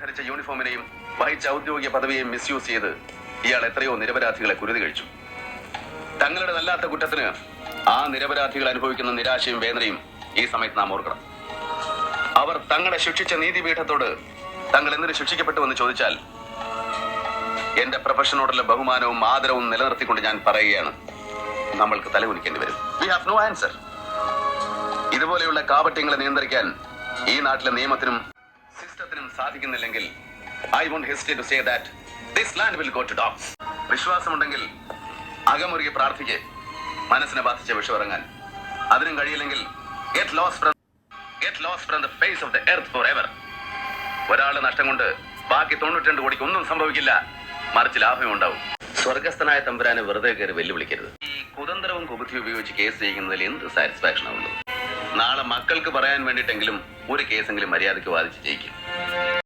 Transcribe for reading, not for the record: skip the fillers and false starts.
ധരിച്ച യൂണിഫോമിനെയും വഹിച്ച ഔദ്യോഗിക പദവിയെയും മിസ്യൂസ് ചെയ്ത് ഇയാൾ എത്രയോ നിരപരാധികളെ കുരുതി കഴിച്ചു. തങ്ങളുടെ നല്ലാത്ത കുറ്റത്തിന് ആ നിരപരാധികൾ അനുഭവിക്കുന്ന നിരാശയും വേദനയും ഈ സമയത്ത് നാം ഓർക്കണം. അവർ തങ്ങളെ ശിക്ഷിച്ച നീതിപീഠത്തോട് തങ്ങൾ എന്തിനു ശിക്ഷിക്കപ്പെട്ടുവെന്ന് ചോദിച്ചാൽ എന്റെ പ്രൊഫഷനോടുള്ള ബഹുമാനവും ആദരവും നിലനിർത്തിക്കൊണ്ട് ഞാൻ പറയുകയാണ്, നമ്മൾക്ക് തലകുനിക്കേണ്ടി വരും. We have no answer. ഇതുപോലെയുള്ള കാപട്യങ്ങളെ നിയന്ത്രിക്കാൻ ഈ നാട്ടിലെ നിയമത്തിനും സിസ്റ്റത്തിനും സാധിക്കുന്നില്ലെങ്കിൽ I won't hesitate to say that this land will go to dogs. വിശ്വാസമുണ്ടെങ്കിൽ അകമുറുകി പ്രാർത്ഥിക്ക് മനസ്സിനെ ബാധിച്ച വിഷമിറങ്ങാൻ. അതിനും കഴിയില്ലെങ്കിൽ get lost from the face of the earth forever. ഒരാളുടെ നഷ്ടം കൊണ്ട് ബാക്കി 92 കോടിക്ക് ഒന്നും സംഭവിക്കില്ല, മറിച്ച് ലാഭം ഉണ്ടാവും. സ്വർഗസ്ഥനായ തമ്പുരാനെ വെറുതെ കയറി വെല്ലുവിളിക്കരുത്. ഈ കുതന്ത്രവും കുബുദ്ധി ഉപയോഗിച്ച് കേസ് ചെയ്യുന്നതിൽ എന്ത് സാറ്റിസ്ഫാക്ഷൻ ആവുള്ളൂ? നാളെ മക്കൾക്ക് പറയാൻ വേണ്ടിയിട്ടെങ്കിലും ഒരു കേസെങ്കിലും മര്യാദയ്ക്ക് വാദിച്ച് ജയിക്കും.